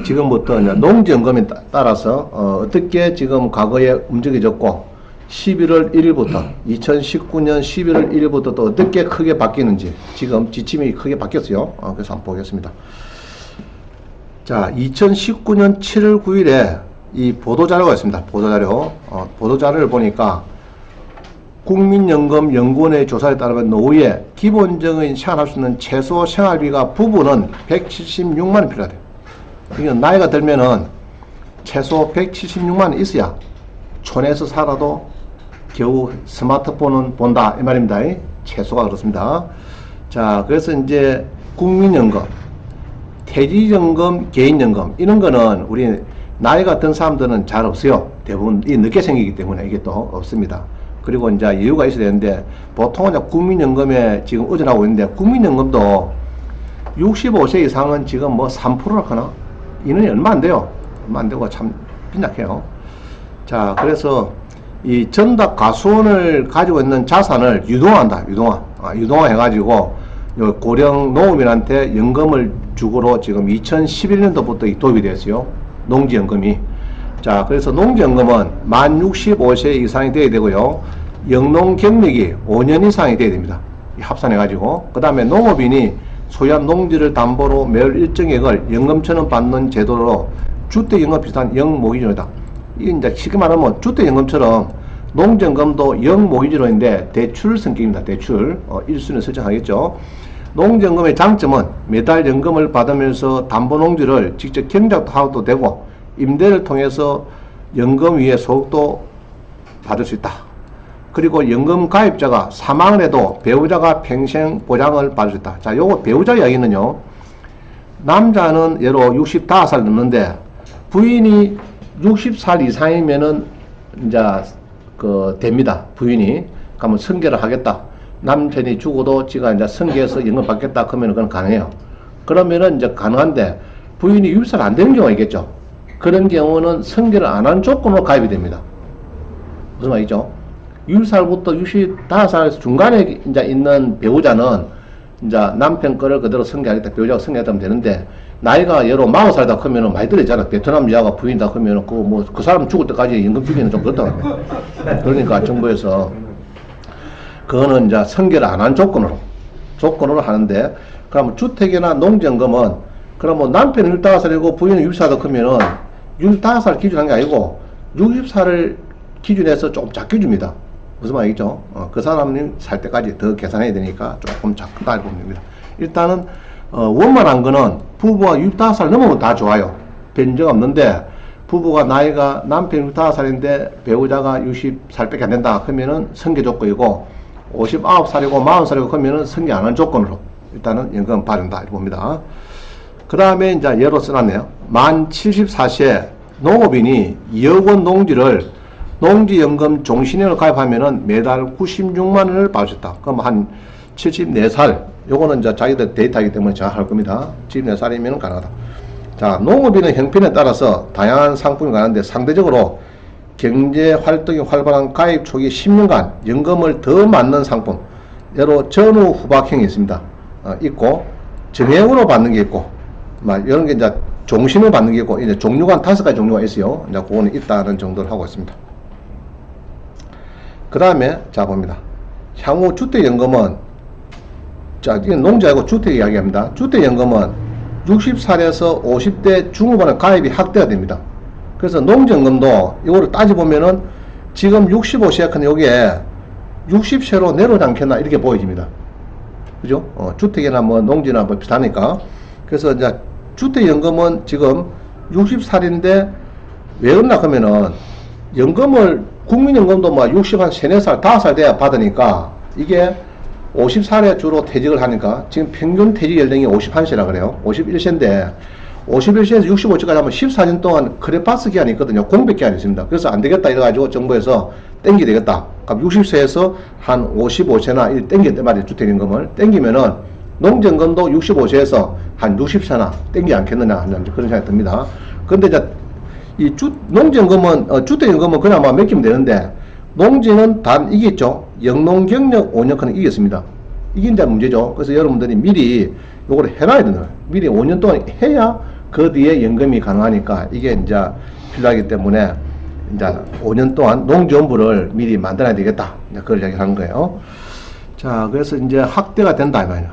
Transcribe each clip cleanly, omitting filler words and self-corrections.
지금부터 농지연금에 따라서 어떻게 지금 과거에 움직여졌고 11월 1일부터 2019년 11월 1일부터 또 어떻게 크게 바뀌는지 지금 지침이 크게 바뀌었어요. 그래서 한번 보겠습니다. 자, 2019년 7월 9일에 이 보도자료가 있습니다. 보도자료. 보도자료를 보니까 국민연금연구원의 조사에 따르면 노후에 기본적인 생활할 수 있는 최소 생활비가 부부는 176만 원 필요하대요. 이건 나이가 들면은 최소 176만 원 있어야 촌에서 살아도 겨우 스마트폰은 본다 이 말입니다. 최소가 그렇습니다. 자, 그래서 이제 국민연금, 퇴직연금, 개인연금 이런 거는 우리 나이가 든 사람들은 잘 없어요. 대부분 늦게 생기기 때문에 이게 또 없습니다. 그리고 이제 이유가 있어야 되는데 보통은 국민연금에 지금 의존하고 있는데 국민연금도 65세 이상은 지금 뭐 3%나 하나? 인원이 얼마 안 돼요. 얼마 안 되고 참 빈약해요. 자, 그래서 이 전담 가수원을 가지고 있는 자산을 유동화한다. 유동화 해가지고 고령 농업인한테 연금을 주고로 지금 2011년도부터 도입이 됐어요. 농지연금이. 자, 그래서 농지연금은 만 65세 이상이 돼야 되고요. 영농 경력이 5년 이상이 돼야 됩니다. 합산해가지고. 그 다음에 농업인이 소유한 농지를 담보로 매월 일정액을 연금처럼 받는 제도로 주택연금 비슷한 영모기준이다. 이게 이제 쉽게 말하면 주택연금처럼 농지연금도 영모기준인데 대출 성격입니다. 대출. 1순위 설정하겠죠. 농지연금의 장점은 매달 연금을 받으면서 담보농지를 직접 경작도 하도 되고 임대를 통해서 연금 위에 소득도 받을 수 있다. 그리고 연금 가입자가 사망을 해도 배우자가 평생 보장을 받을 수 있다. 자, 요거 배우자 이야기는요. 남자는 예로 65살 넘는데 부인이 60살 이상이면은 이제 됩니다. 부인이 그러면 승계를 하겠다. 남편이 죽어도 지가 이제 승계해서 연금 받겠다 그러면 그건 가능해요. 그러면은 이제 가능한데 부인이 60살 안 되는 경우가 있겠죠. 그런 경우는 승계를 안 한 조건으로 가입이 됩니다. 무슨 말이죠? 60살부터 65살 중간에 이제 있는 배우자는 이제 남편 거를 그대로 승계하겠다. 배우자가 승계하면 되는데 나이가 예로 40살이다 그러면은 많이 들어있잖아. 베트남 여자가 부인이다 그러면은 그 사람 죽을 때까지 연금 주기는 좀 그렇다. 그러니까 정부에서 그거는 이제 승계를 안 한 조건으로 하는데 그러면 주택이나 농지연금은 그러면 남편은 65살이고 부인은 60살이다 그러면은 65살 기준한 게 아니고 60살을 기준해서 조금 작게 줍니다. 무슨 말이죠? 그 사람이 살 때까지 더 계산해야 되니까 조금 작다 알고 봅니다. 일단은 원만한 거는 부부가 65살 넘으면 다 좋아요. 변제가 없는데 부부가 나이가 남편 65살인데 배우자가 60살밖에 안 된다 그러면은 승계 조건이고 59살이고 40살이고 그러면은 승계 안 한 조건으로 일단은 연금 받는다 이렇게 봅니다. 그 다음에 이제 예로 써놨네요. 만 74세 농업인이 2억 원 농지를 농지연금 종신형으로 가입하면은 매달 96만 원을 받을 수 있다. 그럼 한 74살, 요거는 이제 자기들 데이터이기 때문에 정확할 겁니다. 74살이면 가능하다. 자, 농업인의 형편에 따라서 다양한 상품이 가능한데 상대적으로 경제활동이 활발한 가입 초기 10년간 연금을 더 맞는 상품, 예로 전후 후박형이 있습니다. 있고, 정액으로 받는 게 있고, 이런 게 이제 종신으로 받는 게 있고, 이제 종류가 5가지 종류가 있어요. 이제 그거는 있다는 정도를 하고 있습니다. 그 다음에 자 봅니다. 향후 주택연금은 자 이건 농지하고 주택 이야기합니다. 주택연금은 60살에서 50대 중후반에 가입이 확대가 됩니다. 그래서 농지연금도 이거를 따져보면은 지금 65세가 큰 여기에 60세로 내려오지 않겠나 이렇게 보여집니다. 그죠? 주택이나 뭐 농지나 뭐 비슷하니까. 그래서 이제 주택연금은 지금 60살인데 왜 그러나 그러면은 연금을 국민연금도 뭐 60, 한 3, 4살, 5살 돼야 받으니까 이게 50살에 주로 퇴직을 하니까 지금 평균 퇴직 연령이 51세라 그래요. 51세인데 51세에서 65세까지 하면 14년 동안 크레파스 기한이 있거든요. 공백 기한이 있습니다. 그래서 안 되겠다 이래가지고 정부에서 땡기 되겠다. 그럼 60세에서 한 55세나 땡겼단 말이에요. 주택연금을 땡기면은 농지연금도 65세에서 한 60세나 땡기지 않겠느냐 하는 그런 생각이 듭니다. 그런데 이제 농지연금은, 주택연금은 그나마 맡기면 되는데, 농지는 단 이게 있죠. 영농경력 5년간은 이겼습니다. 이게 이제 문제죠. 그래서 여러분들이 미리 요거를 해놔야 되는 거예요. 미리 5년 동안 해야 그 뒤에 연금이 가능하니까 이게 이제 필요하기 때문에 이제 5년 동안 농지원부를 미리 만들어야 되겠다. 이제 그걸 이야기하는 거예요. 자, 그래서 이제 확대가 된다 이 말이에요.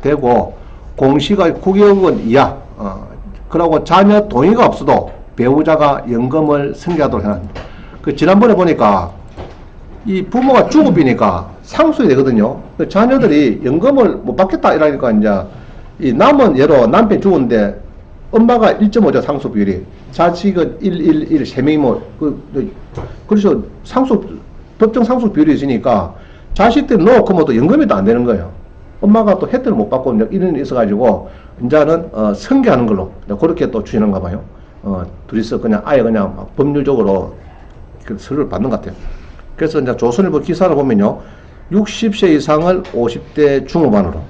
되고 공시가 9개월 원 이하, 그러고 자녀 동의가 없어도 배우자가 연금을 승계하도록 해놨습니다. 그 지난번에 보니까 이 부모가 주급이니까 상속이 되거든요. 그 자녀들이 연금을 못 받겠다 이러니까 이제 이 남은 예로 남편이 죽었는데 엄마가 1.5죠 상속 비율이, 자식은 1 3명이 뭐 그렇죠. 법정 상속 비율이 있으니까 자식들 놓고 뭐 또 연금이 또 안 되는 거예요. 엄마가 또 혜택을 못 받고 이런 일이 있어가지고 이제는 승계하는 걸로 그렇게 또 추진한가 봐요. 둘이서 그냥 아예 그냥 법률적으로 그 서류를 받는 것 같아요. 그래서 이제 조선일보 기사를 보면요, 60세 이상을 50대 중후반으로,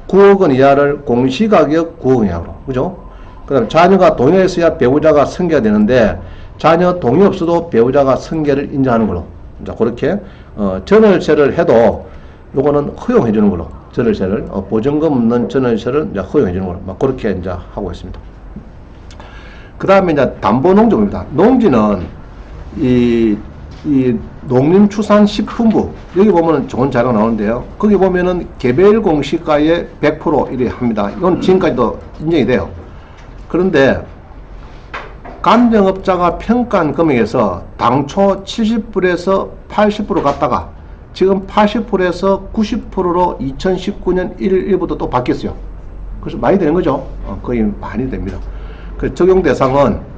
9억 원 이하를 공시가격 9억 원 이하로, 그죠? 그 다음 자녀가 동의했어야 배우자가 승계가 되는데 자녀 동의 없어도 배우자가 승계를 인정하는 걸로, 이제 그렇게 전월세를 해도 요거는 허용해 주는 걸로, 전월세를 보증금 없는 전월세를 이제 허용해 주는 걸로 막 그렇게 이제 하고 있습니다. 그 다음에 이제 담보농지입니다. 농지는 이 농림축산식품부, 여기 보면은 좋은 자료가 나오는데요. 거기 보면은 개별 공시가의 100% 이렇게 합니다. 이건 지금까지도 인정이 돼요. 그런데 감정업자가 평가한 금액에서 당초 70%에서 80% 갔다가 지금 80%에서 90%로 2019년 1월 1일부터 또 바뀌었어요. 그래서 많이 되는 거죠. 거의 많이 됩니다. 그 적용 대상은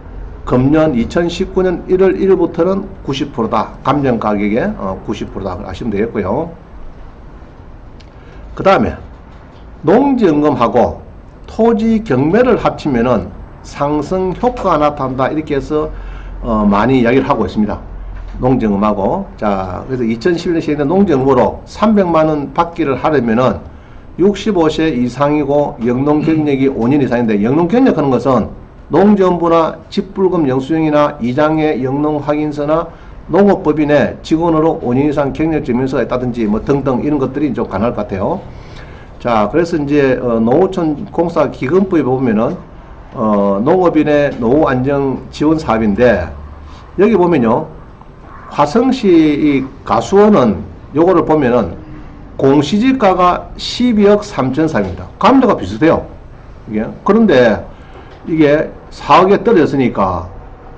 금년 2019년 1월 1일부터는 90%다. 감정 가격의 90%다. 아시면 되겠고요. 그 다음에 농지연금하고 토지 경매를 합치면은 상승 효과가 나타난다. 이렇게 해서 많이 이야기를 하고 있습니다. 농지연금하고. 자, 그래서 2011년 시행된 농지연금으로 300만원 받기를 하려면은 65세 이상이고 영농 경력이 5년 이상인데, 영농 경력하는 것은 농지연부나 집불금 영수증이나 이장의 영농 확인서나 농업법인의 직원으로 5년 이상 경력 증명서가 있다든지 뭐 등등 이런 것들이 좀 가능할 것 같아요. 자, 그래서 이제 농어촌 공사 기금법에 보면은 농업인의 노후 안정 지원 사업인데, 여기 보면요, 화성시 이 가수원은 요거를 보면은 공시지가가 12억 3천 사입니다. 감도가 비슷해요. 이게. 그런데 이게 4억에 떨어졌으니까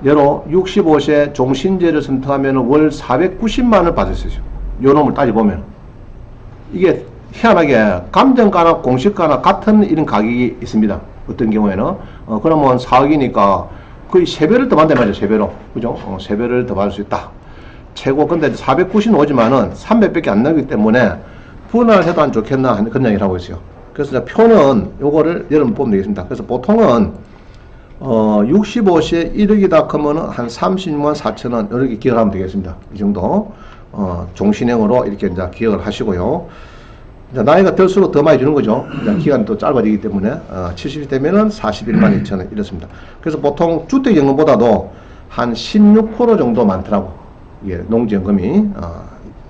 예로 65세 종신제를 선택하면 월 490만원을 받을 수 있어요. 요 놈을 따져보면. 이게 희한하게 감정가나 공시가나 같은 이런 가격이 있습니다. 어떤 경우에는. 그러면 4억이니까 거의 3배를 더 받는단 말이죠. 3배로. 그죠? 3배를 더 받을 수 있다. 최고. 근데 490은 오지만은 300밖에 안 나오기 때문에 분할을 해도 안 좋겠나 하는 그런 이야기를 하고 있어요. 그래서 표는 요거를 여러분 보면 되겠습니다. 그래서 보통은 65세 1억이다 그러면은 한 36만 4천원 이렇게 기억을 하면 되겠습니다. 이 정도 종신형으로 이렇게 이제 기억을 하시고요. 이제 나이가 들수록 더 많이 주는 거죠. 기간이 또 짧아지기 때문에 70이 되면은 41만 2천원 이렇습니다. 그래서 보통 주택연금보다도 한 16% 정도 많더라고. 이게 농지연금이.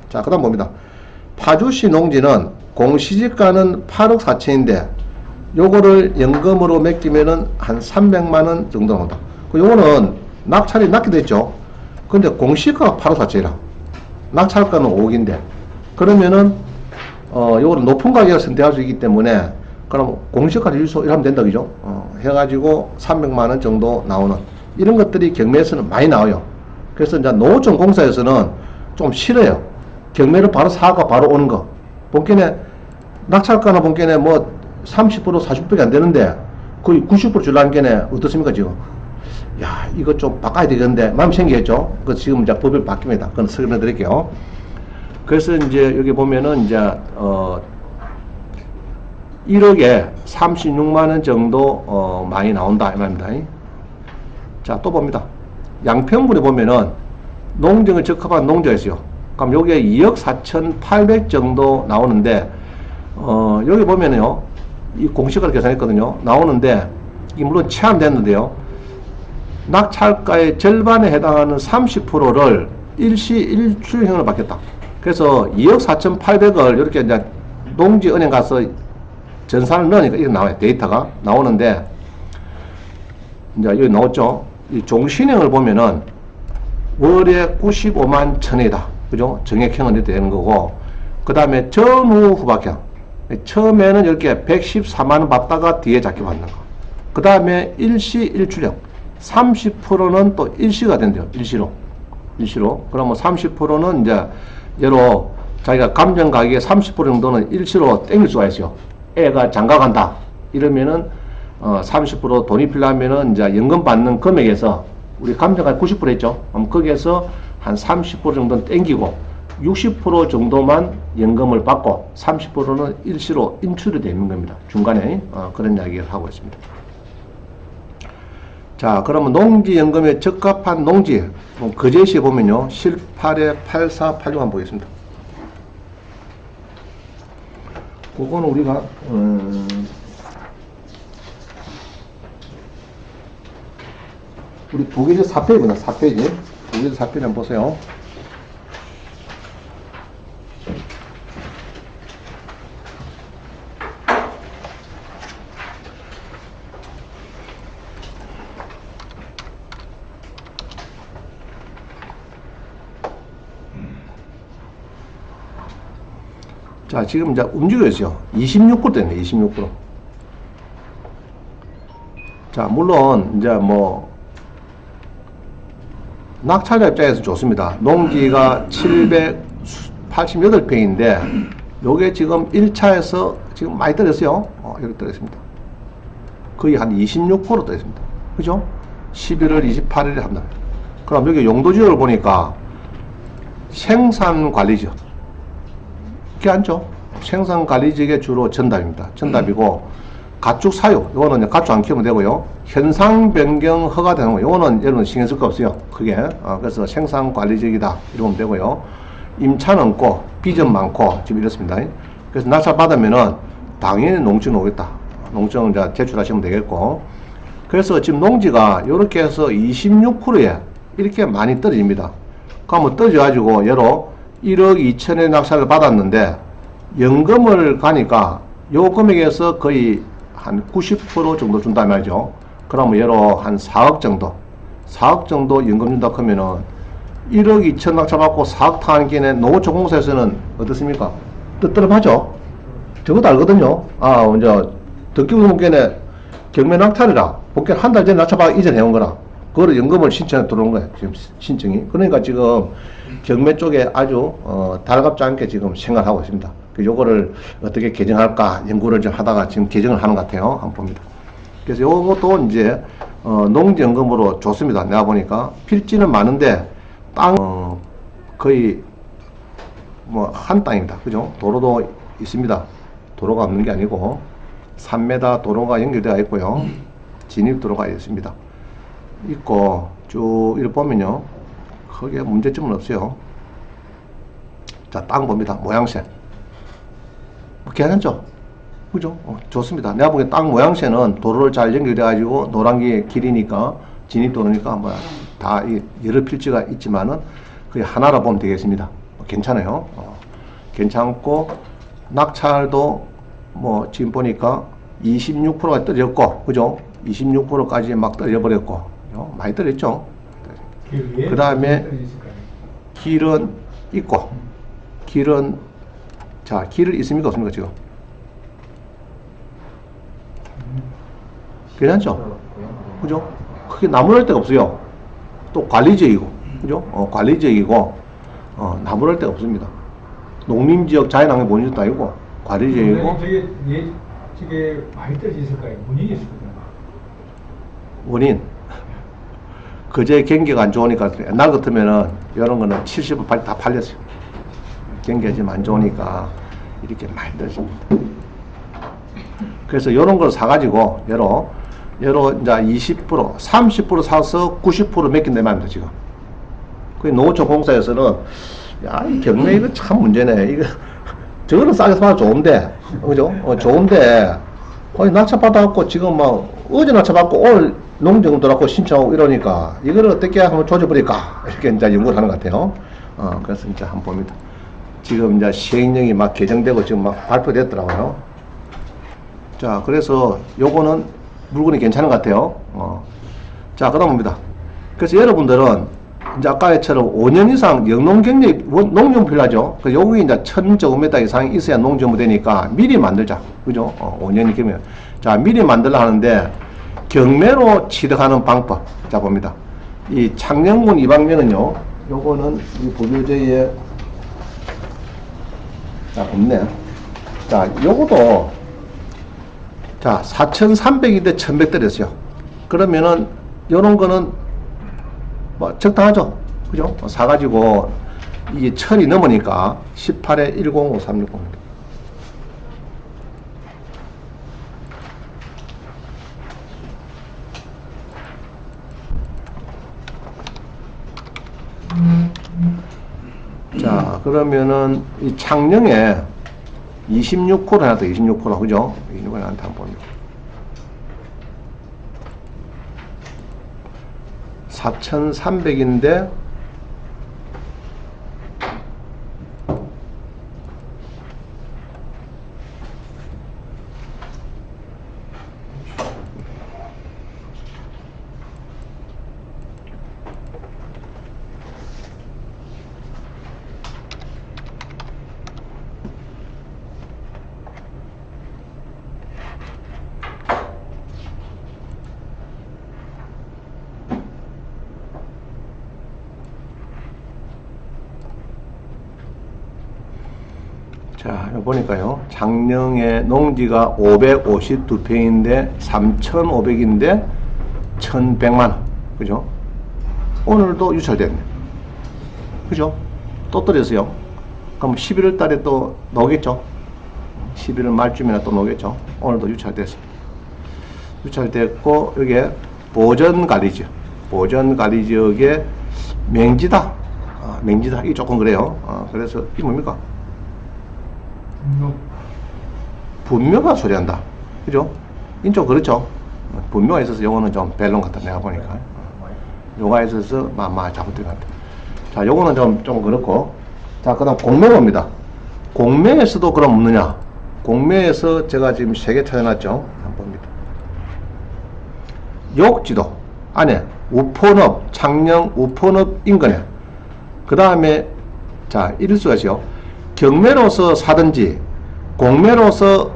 자, 그 다음 봅니다. 파주시 농지는 공시지가는 8억 4천인데 요거를 연금으로 맡기면은 한 300만원 정도 나온다. 요거는 낙찰이 낮게 됐죠. 근데 공시가가 8억 4천이라. 낙찰가는 5억인데. 그러면은, 요거는 높은 가격을 선택할 수 있기 때문에, 그럼 공시가를 이러면 된다, 그죠? 해가지고 300만원 정도 나오는. 이런 것들이 경매에서는 많이 나와요. 그래서 이제 농어촌 공사에서는 좀 싫어요. 경매를 바로 사가 바로 오는 거. 본견에, 낙찰가나 본견에 뭐, 30% 40%밖에 안 되는데 거의 90% 줄라는 게네 어떻습니까 지금? 야, 이거 좀 바꿔야 되겠는데 마음이 생기겠죠? 그 지금 이제 법이 바뀝니다. 그건 설명해 드릴게요. 그래서 이제 여기 보면은 이제 1억에 36만원 정도 많이 나온다 이 말입니다. 자, 또 봅니다. 양평군에 보면은 농정을 적합한 농지가 있어요. 그럼 여기에 2억 4,800 정도 나오는데 여기 보면은요, 이 공시가를 계산했거든요. 나오는데, 이 물론 체한됐는데요. 낙찰가의 절반에 해당하는 30%를 일시 1출형으로 받겠다. 그래서 2억 4,800을 이렇게 이제 농지은행 가서 전산을 넣으니까 이렇게 나와요. 데이터가 나오는데, 이제 여기 나왔죠. 이 종신형을 보면은 월에 95만 천이다. 그죠? 정액형은 이렇게 되는 거고, 그 다음에 전후 후박형. 처음에는 이렇게 114만원 받다가 뒤에 작게 받는 거. 그 다음에 일시 일출형. 30%는 또 일시가 된대요. 일시로. 그러면 30%는 이제, 예로 자기가 감정 가격의 30% 정도는 일시로 땡길 수가 있어요. 애가 장가 간다. 이러면은, 30% 돈이 필요하면은 이제 연금 받는 금액에서 우리 감정가액 90% 했죠. 그럼 거기에서 한 30% 정도는 땡기고 60% 정도만 연금을 받고 30%는 일시로 인출이 되는 겁니다. 중간에 그런 이야기를 하고 있습니다. 자, 그러면 농지연금에 적합한 농지 거제시에 보면요 78에 84, 86 한번 보겠습니다. 그거는 우리가 우리 독일의 4페이지구나. 4페이지 독일 4페이지 한번 보세요. 자, 지금 이제 움직여 있어요. 26% 됐네, 26%. 자, 물론, 이제 뭐, 낙찰자 입장에서 좋습니다. 농지가 788평인데, 요게 지금 1차에서 지금 많이 떨어졌어요. 이렇게 떨어졌습니다. 거의 한 26% 떨어졌습니다. 그죠? 11월 28일에 합니다. 그럼 여기 용도지역을 보니까 생산관리지역. 이렇게 앉죠. 생산관리지역에 주로 전답입니다. 전답이고, 가축 사육, 요거는 가축 안 키우면 되고요. 현상 변경 허가되는 거, 요거는 여러분 신경 쓸 거 없어요. 크게. 그래서 생산관리지역이다. 이러면 되고요. 임차는 없고, 빚은 많고, 지금 이렇습니다. 그래서 낙찰 받으면은 당연히 농지는 오겠다. 농지는 이제 제출하시면 되겠고. 그래서 지금 농지가 이렇게 해서 26%에 이렇게 많이 떨어집니다. 그러면 떨어져가지고, 예로 1억 2천의 낙찰을 받았는데 연금을 가니까 요 금액에서 거의 한 90% 정도 준다 말이죠. 그러면 예로 한 4억 정도 연금 준다 하면은 1억 2천 낙찰 받고 4억 타는 게네 농어촌공사에서는 어떻습니까? 뜨뜻하죠? 저것도 알거든요. 이제 덕기구동계네 경매 낙찰이라 복귀 한 달 전에 낙찰 받기 이전에 해온 거라. 그거를 연금을 신청해 들어온 거예요. 지금 신청이. 그러니까 지금 경매 쪽에 아주 달갑지 않게 지금 생각하고 있습니다. 요거를 어떻게 개정할까 연구를 좀 하다가 지금 개정을 하는 것 같아요. 한번 봅니다. 그래서 요것도 이제 농지연금으로 좋습니다. 내가 보니까 필지는 많은데 땅 거의 뭐 한 땅입니다. 그죠? 도로도 있습니다. 도로가 없는 게 아니고 3m 도로가 연결되어 있고요. 진입도로가 있습니다. 있고 쭉 이렇게 보면요 크게 문제점은 없어요. 자, 땅 봅니다. 모양새 괜찮죠? 그죠? 좋습니다. 내가 보기엔 땅 모양새는 도로를 잘 연결해 가지고 노란 게 길이니까 진입도로니까 뭐 다 여러 필지가 있지만은 그게 하나로 보면 되겠습니다. 괜찮아요. 괜찮고 낙찰도 뭐 지금 보니까 26%가 떨어졌고 그죠? 26%까지 막 떨어져버렸고 많이 떨어졌죠. 그 다음에 길은 있고 길은 자 길은 있습니까 없습니까 지금? 괜찮죠? 그죠? 크게 나무랄 데가 없어요. 또 관리지역이고 그죠? 관리지역이고 나무랄 데가 없습니다. 농림지역 자연환경 보존지역도 아니고 관리지역이고. 저게 많이 떨어졌을까요? 원인이 있을까요? 원인 그제 경기가 안 좋으니까 옛날 같으면은 이런 거는 70% 다 팔렸어요. 경기가 지금 안 좋으니까 이렇게 많이 떨어집니다. 그래서 이런 걸 사가지고 예로 이제 20% 30% 사서 90% 맡긴다 말입니다. 지금 그 농어촌 공사에서는 야, 이 경매 이거 참 문제네. 이거 저거는 싸게 사면 좋은데 그죠? 좋은데 낙찰 받아갖고 지금 막 어제 낙찰 받고 오늘 농지연금 들어갖고 신청하고 이러니까 이거를 어떻게 한번 조져버릴까 이렇게 이제 연구를 하는 것 같아요. 그래서 이제 한번 봅니다. 지금 이제 시행령이 막 개정되고 지금 막 발표됐더라고요. 자, 그래서 요거는 물건이 괜찮은 것 같아요. 자, 그 다음 봅니다. 그래서 여러분들은 이제 아까처럼 5년 이상 영농 경력 농정부 필요하죠. 그 여기 이제 1000제곱미터 이상이 있어야 농정부 되니까 미리 만들자. 그죠? 5년이 되면. 자, 미리 만들라 하는데 경매로 취득하는 방법. 자, 봅니다. 이 창녕군 이방면은요, 요거는 이 법유제에 자, 없네. 자, 요것도 자, 4,300인데 1,100 들였어요. 그러면은 요런 거는 뭐 적당하죠. 그죠? 사가지고 이게 1,000이 넘으니까 18에 105360입니다. 자, 그러면은 이 창녕에 26호로 해놨다. 26호로. 그죠? 26호로 해놨다. 한번 봅니다. 4,300인데 자, 여기 보니까요. 창녕의 농지가 552평인데 3,500인데 1,100만원. 그죠? 오늘도 유찰됐네. 그죠? 또 떨어졌어요. 그럼 11월 달에 또 나오겠죠? 11월 말쯤이나 또 나오겠죠? 오늘도 유찰됐어. 유찰됐고, 여기에 보전관리지역. 보전관리지역에 맹지다. 맹지다. 이게 조금 그래요. 그래서 이게 뭡니까? 분묘가 소리한다. 그죠? 인쪽 그렇죠? 분묘가 있어서 요거는 좀 벨론 같다. 내가 보니까. 요가 있어서 마마 잘못된 것 같아. 자, 요거는 좀 그렇고. 자, 그 다음 공매입니다. 공매에서도 그럼 없느냐? 공매에서 제가 지금 3개 찾아놨죠? 한번 봅니다. 욕지도 안에 우폰읍, 창녕 우폰읍 인근에. 그 다음에, 자, 이럴 수가 있어요. 경매로서 사든지 공매로서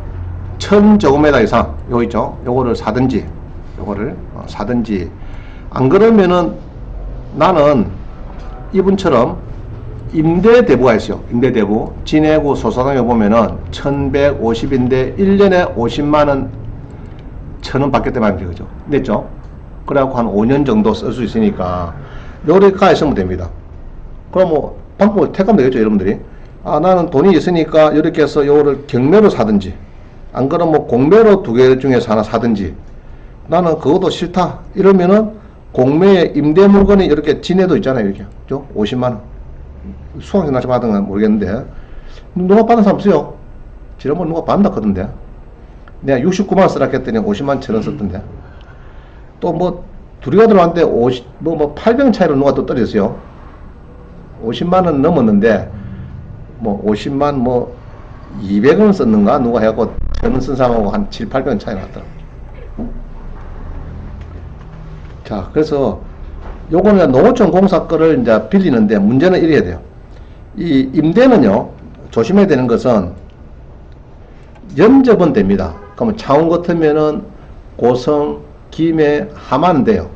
1000제곱미터 이상 요 있죠. 요거를 사든지 요거를 사든지 안 그러면은 나는 이분처럼 임대대부가 있어요. 임대대부 진해구 소사동에 보면은 1150인데 1년에 50만원 1,000원 받기 때문에 그죠. 냈죠. 그래갖고 한 5년 정도 쓸 수 있으니까 요래가 있으면 됩니다. 그럼 뭐 방법을 택하면 되겠죠. 여러분들이 나는 돈이 있으니까 이렇게 해서 요거를 경매로 사든지 안 그러면 뭐 공매로 2개 중에서 하나 사든지 나는 그것도 싫다 이러면은 공매에 임대 물건이 이렇게 진해도 있잖아요. 이렇게 그죠? 50만원 수강생 날짜 받은 건 모르겠는데 누가 받은 사람 없어요. 지난번 누가 받는다 하던데 내가 69만원 쓰라 했더니 50만 1,000원 썼던데 또 뭐 둘이가 들어왔는데 8병 차이로 누가 또 떨어졌어요. 50만원 넘었는데 뭐 50만 뭐 200원 썼는가 누가 해갖고 1,000원 쓴 사람하고 한 7, 800원 차이 났더라. 자, 그래서 요거는 농어촌 공사 거를 이제 빌리는데 문제는 이래야 돼요. 이 임대는요 조심해야 되는 것은 연접은 됩니다. 그러면 창원 같으면은 고성, 김해, 함안은 돼요.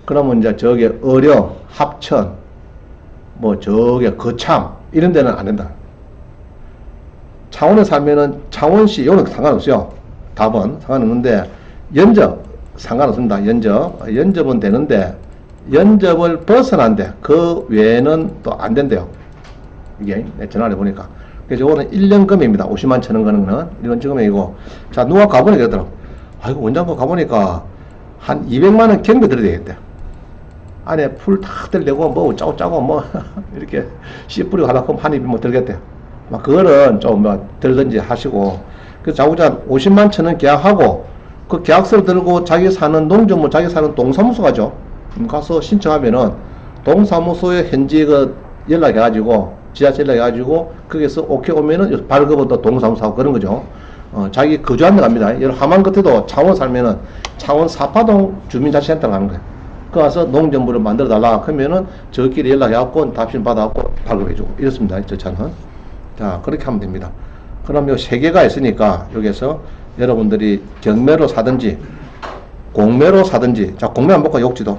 그러면 이제 저게 어령, 합천, 뭐 저게 거창 이런 데는 안 된다. 창원에 살면은 창원시 요는 상관없어요. 답은 상관없는데 연접 상관없습니다. 연접은 되는데 연접을 벗어난데 그 외에는 또 안 된대요. 이게 전화를 보니까. 그래서 요거는 1년금입니다. 50만 1,000원 가는 거는 1년금이고. 자, 누가 가보니까 그러더라고. 아이고 원장님 가보니까 한 200만원 경비 들어야 되겠대. 안에 풀 탁 들려고 뭐 짜고 뭐 이렇게 씨 뿌리고 하다 보면 한 입이 뭐 들겠대. 막 그거는 좀 뭐 들든지 하시고. 그래서 자구자 50만 1,000원 계약하고 그 계약서를 들고 자기 사는 농정부 자기 사는 동사무소 가죠. 가서 신청하면은 동사무소에 현지 그 연락해가지고 지자체 연락해가지고 거기서 오케이 오면은 발급부터 동사무소 하고 그런 거죠. 자기 거주하는 데 갑니다. 예를 함안 같아도 창원 살면은 창원 사파동 주민자치센터 가는 거예요. 그 와서 농정부를 만들어 달라 하면은 저끼리 연락해갖고 답신 받아갖고 발급해주고 이렇습니다. 저 차는. 자, 그렇게 하면 됩니다. 그럼 요 세 개가 있으니까 여기서 여러분들이 경매로 사든지 공매로 사든지, 자, 공매 한번 볼까? 욕지도.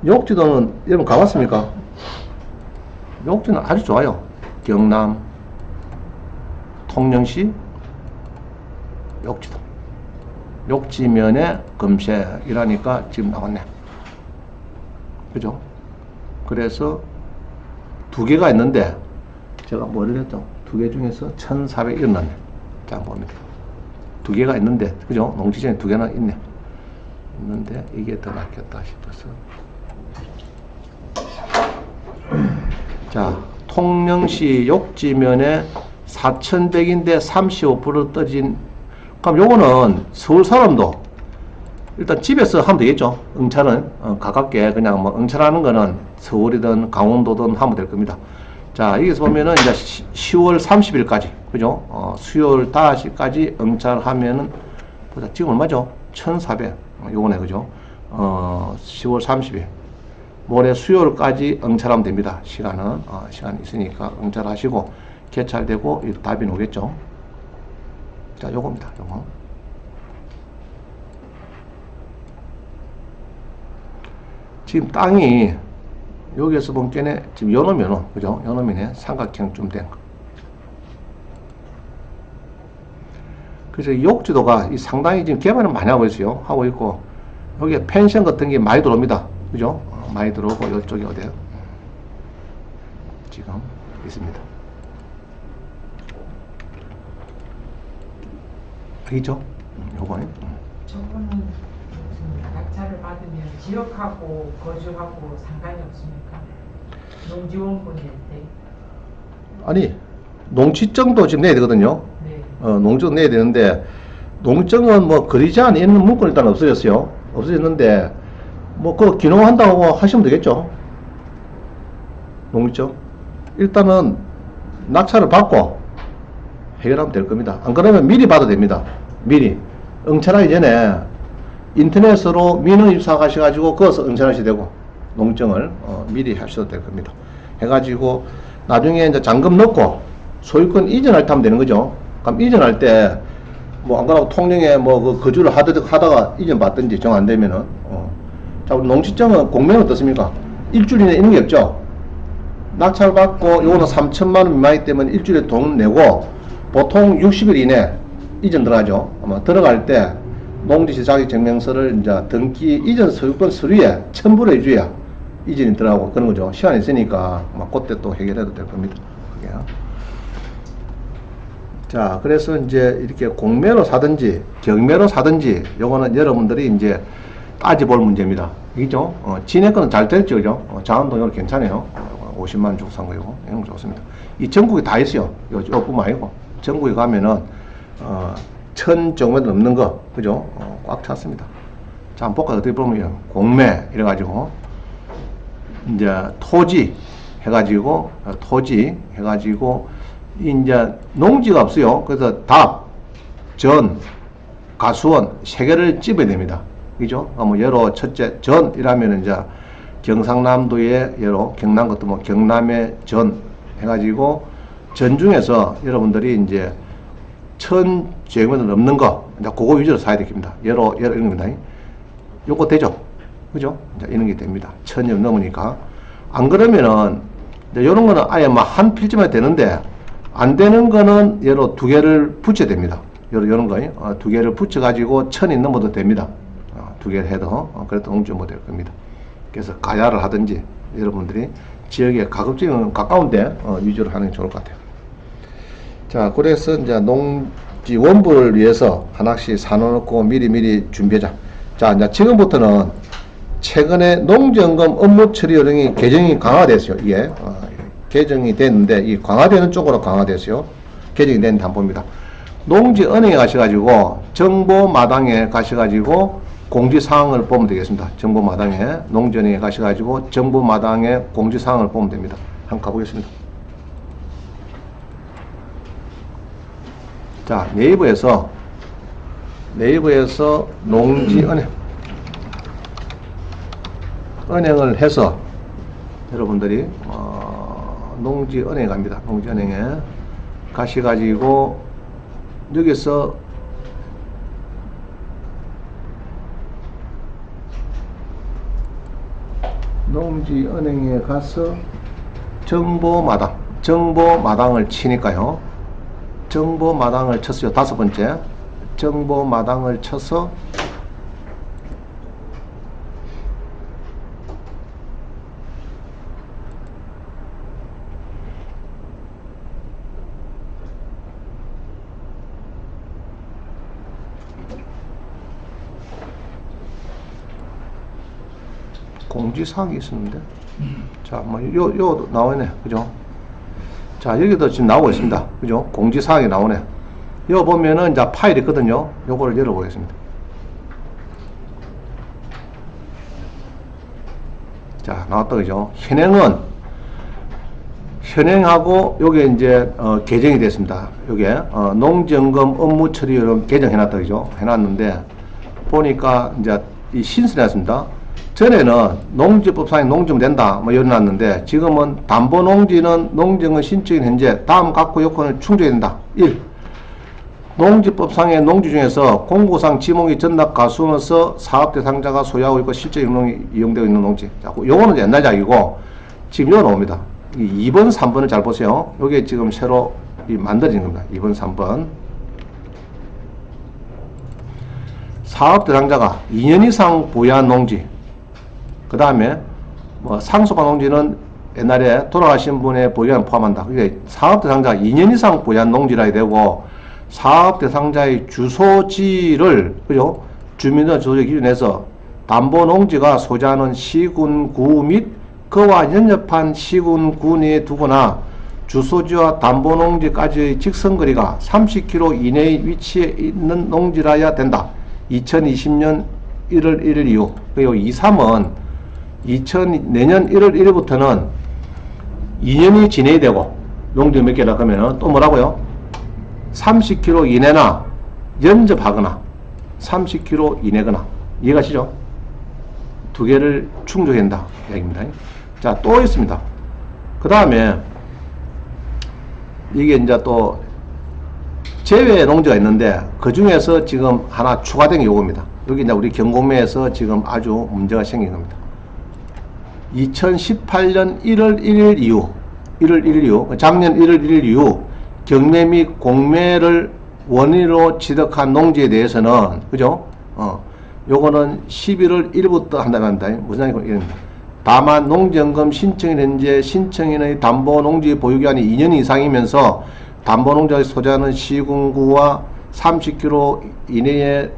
욕지도는 여러분 가봤습니까? 욕지는 아주 좋아요. 경남, 통영시, 욕지도. 욕지면에 검색이라니까 지금 나왔네. 그죠? 그래서 두 개가 있는데, 제가 뭐를 했죠? 두 개 중에서 1,400 일어났네. 자, 봅니다. 두 개가 있는데, 그죠? 농지전에 두 개나 있네. 있는데, 이게 더 낫겠다 싶어서. 자, 통영시 욕지면에 4,100인데 35% 떨어진, 그럼 요거는 서울 사람도 일단 집에서 하면 되겠죠. 응찰은 가깝게 그냥 뭐 응찰하는 거는 서울이든 강원도든 하면 될 겁니다. 자, 여기서 보면은 이제 10월 30일까지, 그죠? 수요일 5시까지 응찰하면은, 보자, 지금 얼마죠? 1,400. 요거네, 그죠? 10월 30일. 모레 수요일까지 응찰하면 됩니다. 시간은, 시간이 있으니까 응찰하시고, 개찰되고, 이 답이 오겠죠? 자, 요겁니다, 요거. 지금 땅이, 여기에서 본 게네, 지금 요놈이요, 그죠? 요놈이네. 삼각형 좀 된 거. 그래서 욕지도가 상당히 지금 개발을 많이 하고 있어요. 하고 있고, 여기에 펜션 같은 게 많이 들어옵니다. 그죠? 많이 들어오고, 이쪽이 어디에요? 지금 있습니다. 알겠죠? 요거는. 저거는 무슨 낙찰을 받으면 지역하고 거주하고 상관이 없습니까? 농지원분일 때. 아니, 농지증도 지금 내야 되거든요. 네. 농지증 내야 되는데, 농지증은 뭐 거리제 안에 있는 문구는 일단 없어졌어요. 없어졌는데, 뭐 그거 기능한다고 하시면 되겠죠. 농지증. 일단은 낙찰을 받고 해결하면 될 겁니다. 안 그러면 미리 받아도 됩니다. 미리. 응찰하기 전에 인터넷으로 민원 입사하셔가지고 거기서 응찰하셔도 되고, 농증을 미리 하셔도 될 겁니다. 해가지고 나중에 이제 잔금 넣고 소유권 이전할 때 하면 되는 거죠. 그럼 이전할 때 뭐 안 그러고 통영에 뭐 그 거주를 하다가 이전 받든지 정 안 되면은 자, 우리 농지증은 공매는 어떻습니까? 일주일 이내 있는 게 없죠. 낙찰 받고 요거는 3천만 원 미만이기 때문에 일주일에 돈 내고 보통 60일 이내 이전 들어가죠. 아마 들어갈 때 농지시 자격증명서를 이제 등기 이전 소유권 서류에 첨부를 해줘야 이전이 들어가고 그런 거죠. 시간이 있으니까 막 그때 또 해결해도 될 겁니다. 그게. 자, 그래서 이제 이렇게 공매로 사든지 경매로 사든지 요거는 여러분들이 이제 따져볼 문제입니다. 이죠? 진해 거는 잘 됐죠, 그죠? 장안동 이거 괜찮아요. 50만 원 주고 산 거고 이런 거 좋습니다. 이 전국에 다 있어요. 요뿐만 아니고 전국에 가면은 1,000 정도 넘는 거, 그죠? 꽉 찼습니다. 자, 한번 볼까요? 어떻게 보면 공매 이래가지고 이제 토지 해가지고 이제 농지가 없어요. 그래서 답, 전, 가수원 세 개를 집어야 됩니다. 그죠? 뭐 예로 첫째 전이라면 이제 경상남도의 예로 경남 것도 뭐 경남의 전 해가지고 전 중에서 여러분들이 이제 1,000제곱미터 넘는 거 이제 그거 위주로 사야 됩니다. 예로 이런 겁니다. 요거 되죠? 그죠? 이제 이런 게 됩니다. 1,000점 넘으니까. 안 그러면은 이제 요런 거는 아예 막 한 필지만 되는데 안 되는 거는 예로 두 개를 붙여야 됩니다. 요런 거 두 개를 붙여 가지고 1,000이 넘어도 됩니다. 두 개를 해도 그래도 농지모 될 겁니다. 그래서 가야를 하든지 여러분들이 지역에 가급적이면 가까운데 위주로 하는 게 좋을 것 같아요. 자, 그래서 이제 농지 원부를 위해서 하나씩 사놓고 미리 준비하자. 자, 이제 지금부터는 최근에 농지연금 업무 처리 요령이 개정이 강화됐어요. 이게 개정이 됐는데 이 강화되는 쪽으로 강화됐어요. 개정이 됐는데 한번 봅니다. 농지은행에 가셔가지고 정보마당에 가셔가지고 공지사항을 보면 되겠습니다. 정보마당에 농지은행에 가셔가지고 정보마당에 공지사항을 보면 됩니다. 한번 가보겠습니다. 자, 네이버에서 농지은행 은행을 해서 여러분들이 농지은행에 갑니다. 농지은행에 가셔가지고 여기서 농지은행에 가서 정보마당을 치니까요. 정보마당을 쳤어요. 5번째 정보마당을 쳐서 공지사항이 있었는데, 자, 뭐, 요 나오네. 그죠? 자, 여기도 지금 나오고 있습니다. 그죠? 공지사항이 나오네. 요 보면은, 이제 파일이 있거든요. 요거를 열어보겠습니다. 자, 나왔다. 그죠? 현행하고, 요게 이제, 개정이 됐습니다. 요게, 농지연금 업무 처리를 개정해놨다. 그죠? 해놨는데, 보니까, 이제, 이 신설했습니다. 전에는 농지법상에 농지면 된다 뭐 열어놨는데 지금은 담보농지는 농지연금 신청인 현재 다음 각호 요건을 충족해야 된다. 1. 농지법상의 농지 중에서 공고상 지목이 전납 가수면서 사업 대상자가 소유하고 있고 실제 이용되고 있는 농지. 자, 요거는 옛날 이야기고 지금 요 나옵니다. 2번, 3번을 잘 보세요. 요게 지금 새로 만들어진 겁니다. 2번, 3번. 사업 대상자가 2년 이상 보유한 농지. 그 다음에 뭐 상속한 농지는 옛날에 돌아가신 분의 보유한 포함한다. 그게 사업 대상자가 2년 이상 보유한 농지라 해야 되고 사업 대상자의 주소지를 그죠? 주민등록 주소지 기준에서 담보 농지가 소재하는 시군 구 및 그와 연접한 시군 구 내에 두거나 주소지와 담보 농지까지의 직선거리가 30km 이내에 위치해 있는 농지라야 된다. 2020년 1월 1일 이후. 그리고 2, 3은 내년 1월 1일부터는 2년이 지내야 되고 농지 몇 개라 그러면 또 뭐라고요? 30km 이내나 연접하거나 30km 이내거나 이해가시죠? 두 개를 충족해야 된다 이야기입니다. 자, 또 있습니다. 그 다음에 이게 이제 또 제외 농지가 있는데 그 중에서 지금 하나 추가된 게 요겁니다. 여기 이제 우리 경공매에서 지금 아주 문제가 생긴 겁니다. 2018년 1월 1일 이후, 작년 1월 1일 이후 경매 및 공매를 원인으로 취득한 농지에 대해서는, 그죠? 요거는 11월 1일부터 한다고 합니다. 무슨 얘기입니까? 다만 농지연금 신청인 현재 신청인의 담보 농지 보유기간이 2년 이상이면서 담보 농지가 소재하는 시군구와 30km 이내의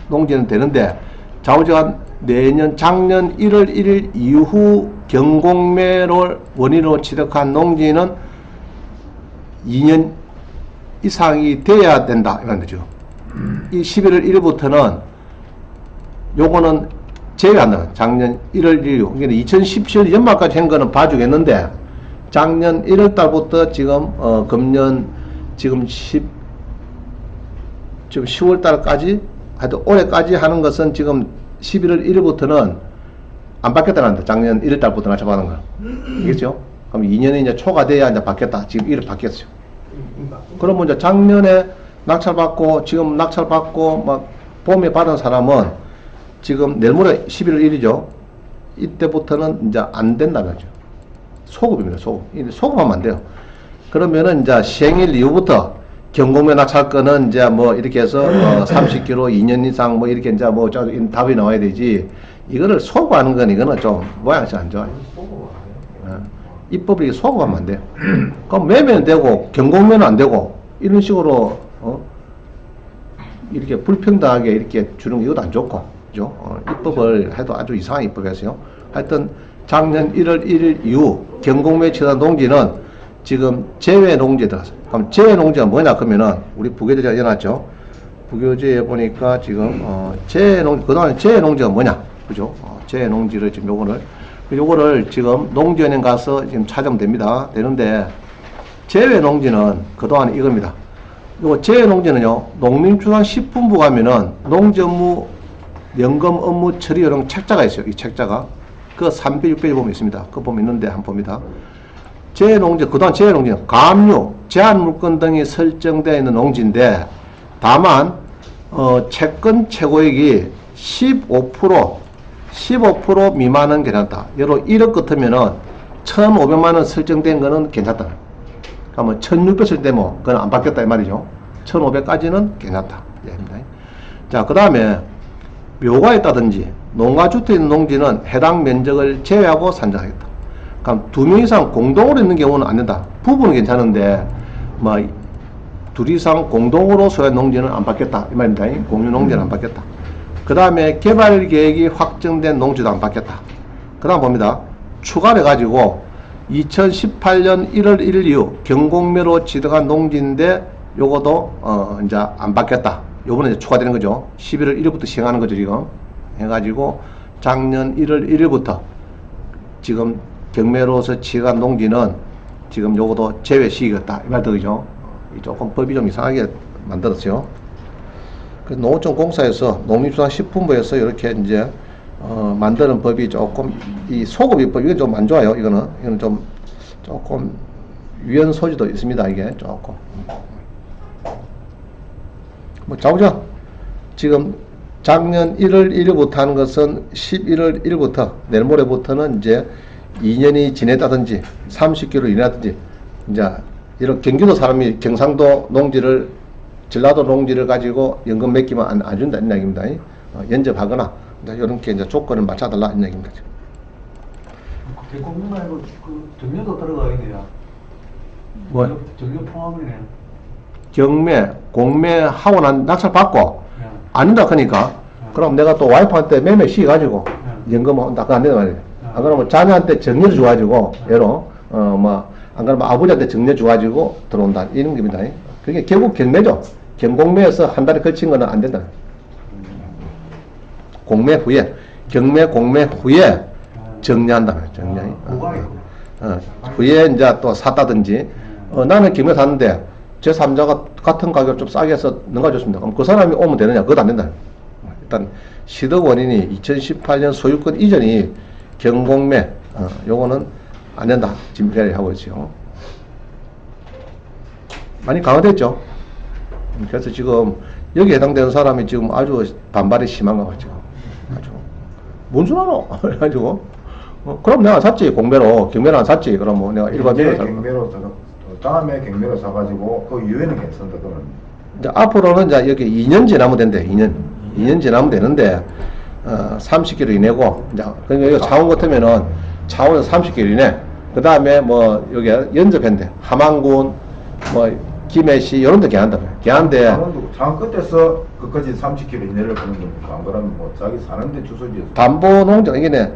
농지는 되는데 좌우지간 내년 작년 1월 1일 이후 경공매를 원인으로 취득한 농지는 2년 이상이 돼야 된다 이런 거죠. 이 11월 1일부터는 요거는 제외한다. 작년 1월 1일 이후. 그러니까 2017년 연말까지 한 거는 봐주겠는데 작년 1월 달부터 지금 금년 지금 10월 달까지 하여튼 올해까지 하는 것은 지금 11월 1일부터는 안 바뀌었다는 거. 작년 1월 달부터 낙찰받은 거. 알겠죠? 그럼 2년이 이제 초과돼야 이제 바뀌었다. 지금 1월 바뀌었어요. 그러면 이제 작년에 낙찰받고 지금 낙찰받고 막 봄에 받은 사람은 지금 내일 모레 11월 1일이죠. 이때부터는 이제 안 된다는 거죠. 소급입니다. 소급. 소급하면 안 돼요. 그러면은 이제 시행일 이후부터 경공매 낙찰권은 이제 뭐 이렇게 해서 30km 2년 이상 뭐 이렇게 이제 뭐 답이 나와야 되지. 이거를 소급하는 건 이거는 좀 모양이 안 좋아요. 입법이 소급하면 안 돼요. 그럼 매매는 되고 경공매는 안 되고 이런 식으로 이렇게 불평등하게 이렇게 주는 게 이것도 안 좋고, 그죠? 입법을 해도 아주 이상한 입법이었어요. 하여튼 작년 1월 1일 이후 경공매 취득한 농지는 지금 제외 농지에 들어갔어요. 그럼 제외 농지가 뭐냐 그러면은 우리 부교재가 해놨죠. 부교재에 보니까 지금 제외 농지, 그동안 제외 농지가 뭐냐, 그죠? 제외 농지를 지금 요거를 지금 농지은행 가서 지금 찾으면 됩니다. 되는데 제외 농지는 그동안 이겁니다. 요거 제외 농지는요, 농림축산식품부 가면은 농지업무 연금 업무 처리 요령 책자가 있어요. 이 책자가 그 300, 600에 보면 있습니다. 그거 보면 있는데 한번 봅니다. 재농지, 그동안 재농지는 가압류, 제한물권 등이 설정되어 있는 농지인데 다만 채권 최고액이 15% 미만은 괜찮다. 예로 1억 같으면은 1,500만 원 설정된 거는 괜찮다. 그러면 1,600 설정되면 그건 안 받겠다 이 말이죠. 1,500까지는 괜찮다. 얘기입니다. 자, 그 다음에 묘가 있다든지 농가주택 있는 농지는 해당 면적을 제외하고 산정하겠다. 그럼 2명 이상 공동으로 있는 경우는 안 된다. 부부는 괜찮은데 뭐 2 이상 공동으로 소유한 농지는 안 받겠다 이 말입니다. 공유 농지는 안 받겠다. 그 다음에 개발 계획이 확정된 농지도 안 받겠다. 그 다음 봅니다. 추가를 해가지고 2018년 1월 1일 이후 경공매로 지정한 농지인데 요거도 이제 안 받겠다. 요번에 이제 추가되는 거죠. 11월 1일부터 시행하는 거죠, 지금. 해가지고 작년 1월 1일부터 지금 경매로서 지정한 농지는 지금 요것도 제외시키겠다. 이 말들이죠. 조금 법이 좀 이상하게 만들었어요. 그래서 농어촌공사에서 농림수산식품부에서 이렇게 이제 만드는 법이 조금 이 소급입법 이건 좀 안 좋아요. 이거는 좀 조금 위헌 소지도 있습니다. 이게 조금. 뭐 자보자. 지금 작년 1월 1일부터 하는 것은 11월 1일부터 내일 모레부터는 이제 2년이 지냈다든지 30km 이내라든지 이제 이런 경기도 사람이 경상도 농지를 전라도 농지를 가지고 연금 맡기면 안 준다 이 얘기입니다. 연접하거나 이런 게 이제 조건을 맞춰달라 이 얘기입니다. 대공무 말고 그 정려도 들어가겠네요. 뭐 정려 포함이네. 경매, 공매 하고 난 낙찰 받고 네. 안 된다 하니까 그럼 내가 또 와이프한테 매매 시켜가지고 연금 온다 그거 안 된다 말이에요. 안 그러면 자녀한테 정려 줘가지고 예로 뭐 안 그러면 아버지한테 정려 줘가지고 들어온다 이런 겁니다. 그게 결국 경매죠. 경공매에서 한 달에 걸친 거는 안 된다. 공매 후에 경매 공매 후에 정리한다. 정리. 후에 이제 또 샀다든지 나는 경매 샀는데 제 3자가 같은 가격 좀 싸게 해서 넘겨줬습니다. 그럼 그 사람이 오면 되느냐? 그것도 안 된다. 일단 시득 원인이 2018년 소유권 이전이 경공매 요거는 안 된다. 지금 하고 있죠. 많이 강화됐죠. 그래서 지금 여기 해당되는 사람이 지금 아주 반발이 심한 것 같죠. 아주 뭔 소리 하노? 그래가지고 그럼 내가 샀지 공매로 경매로 안 샀지. 그럼 뭐 내가 일반적으로 경매로 다음에 경매로 사가지고 그 유예는 괜찮다 그러면. 이제 앞으로는 이제 여기 2년 지나면 된대. 2년 지나면 되는데 30km 이내고 이제 그러니까 여기 창원 같으면은 창원에서 30km 이내. 그 다음에 뭐 여기 연접했는데 함안군 뭐 김해시 이런 데 개한다. 개한데 장 끝에서 끝까지 30km 이내를 보는 겁니까? 안 그러면 뭐 자기 사는데 주소지에서 담보농장 이게네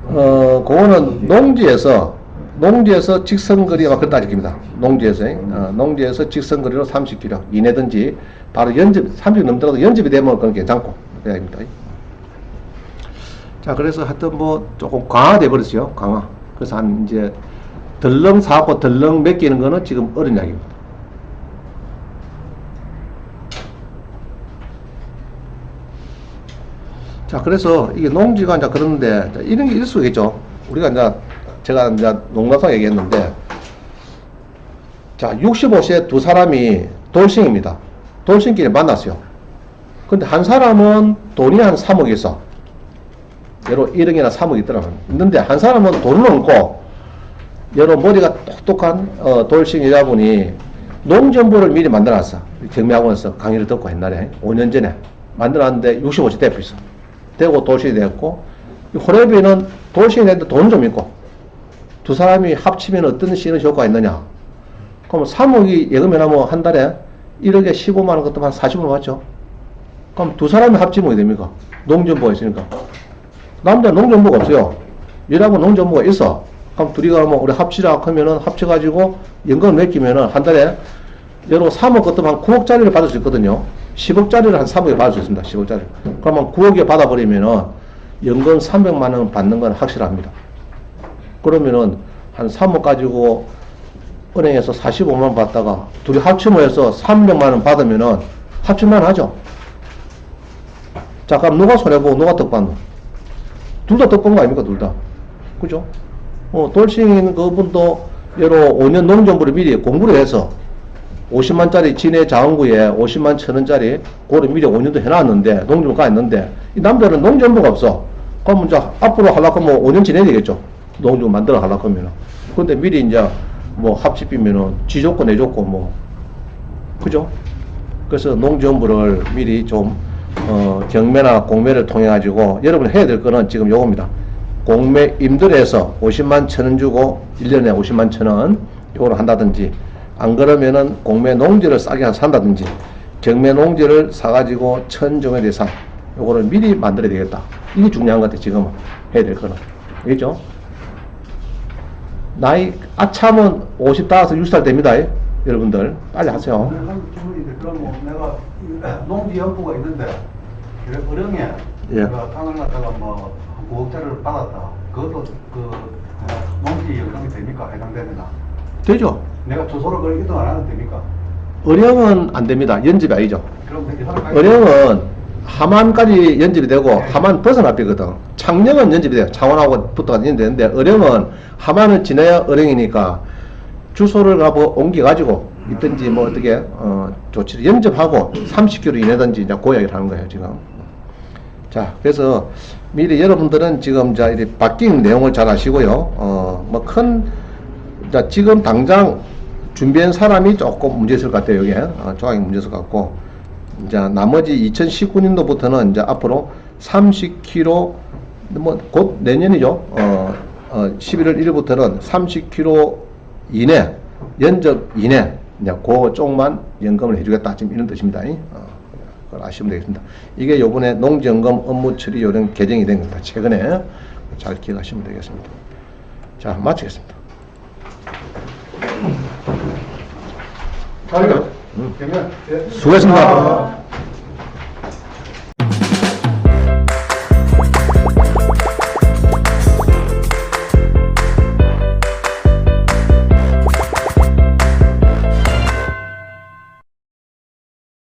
그거는 농지에서 직선거리가 그렇다 적힙니다. 농지에서 직선거리로 30km 이내든지 바로 연접 30km 넘더라도 연접이 되면 그건 괜찮고 그래야입니다. 자, 그래서 하여튼 뭐 조금 강화돼 버렸어요. 강화. 그래서 한 이제 덜렁 사고 덜렁 맡기는 거는 지금 어린 이야기입니다. 자, 그래서 이게 농지가 이제 그러는데 이런 게 있을 수 있겠죠. 우리가 이제 제가 이제 농가상 얘기했는데 자, 65세 두 사람이 돌싱입니다. 돌싱끼리 만났어요. 근데 한 사람은 돈이 한 3억 있어. 예로 1억이나 3억 있더라고요. 있는데 한 사람은 돈은 없고 예로 머리가 똑똑한 돌싱 여자분이 농정부를 미리 만들어놨어. 경매학원에서 강의를 듣고 옛날에 5년 전에 만들어놨는데 65세 대표 있어. 되고 돌싱이 됐고 호래비는 돌싱이 됐는데 돈은 좀 있고 두 사람이 합치면 어떤 시너지 효과가 있느냐. 그럼 3억이 예금해나면 한 달에 1억에 15만원 같으면 한 40만 원 맞죠? 그럼 두 사람이 합치면 어떻게 됩니까? 농정부가 있으니까. 남자 농정부가 없어요. 여자하고 농정부가 있어. 그럼 둘이 가면 우리 합치자 하면은 합쳐가지고 연금을 맡기면은 한 달에 여러 3억 같으면 한 9억짜리를 받을 수 있거든요. 10억짜리를 한 3억에 받을 수 있습니다. 10억짜리. 그러면 9억에 받아버리면은 연금 300만원 받는 건 확실합니다. 그러면은 한 3억 가지고 은행에서 45만원 받다가 둘이 합치면 해서 300만원 받으면은 합치만 하죠. 자, 그럼 누가 손해보고 누가 덕받노? 둘 다 덕본 거 아닙니까? 둘 다. 그죠? 돌싱인 그분도 예로 5년 농정부를 미리 공부를 해서 50만짜리 진해 자원구에 50만 천원짜리 그거를 미리 5년도 해놨는데 농정부 가 있는데 이 남들은 농정부가 없어. 그러면 이제 앞으로 하려고 하면 5년 지내야 되겠죠. 농정부 만들어 하려고 하면은. 근데 미리 이제 뭐 합집이면은 지 좋고 내 좋고 뭐 그죠? 그래서 농정부를 미리 좀 경매나 공매를 통해 가지고 여러분이 해야 될 거는 지금 요겁니다. 공매 임대료에서 50만 천원 주고 1년에 50만 천원 요거를 한다든지 안 그러면은 공매 농지를 싸게 산다든지 경매 농지를 사가지고 천정의 대상 요거를 미리 만들어야 되겠다. 이게 중요한 것 같아. 지금 해야 될 거는. 알겠죠? 나이 아참은 50 따라서 60살 됩니다. 여러분들 빨리 하세요. 그럼 내가 농지연부가 있는데 어령에 예. 내가 땅을 갖다가 뭐 9억짜리를 받았다. 그것도 농지 연금이 됩니까? 해당되면 되죠? 내가 주소를 그걸 이동 안 하면 됩니까? 어령은 안 됩니다. 연집이 아니죠. 그럼 이 사람 어령은 하만까지 연집이 되고 하만 벗어나거든. 창녕은 연집이 돼요. 창원하고 붙어가 연집되는데 어령은 하만을 지나야 어령이니까 주소를 가고 옮겨가지고 있든지 뭐 어떻게 조치를 연접하고 30km 이내든지 이제 그 이야기를 하는 거예요 지금. 자, 그래서 미리 여러분들은 지금 자 이렇게 바뀐 내용을 잘 아시고요. 뭐 큰 지금 당장 준비한 사람이 조금 문제 있을 것 같아요. 여기에 조항이 문제 있을 것 같고, 이제 나머지 2019년도부터는 이제 앞으로 30km 뭐 곧 내년이죠. 11월 1일부터는 30km 이내 연접 이내 이제 그 쪽만 연금을 해주겠다. 지금 이런 뜻입니다. 그걸 아시면 되겠습니다. 이게 요번에 농지연금 업무 처리 요령 개정이 된 겁니다. 최근에 잘 기억하시면 되겠습니다. 자, 마치겠습니다. 자료. 그러면 수고했습니다.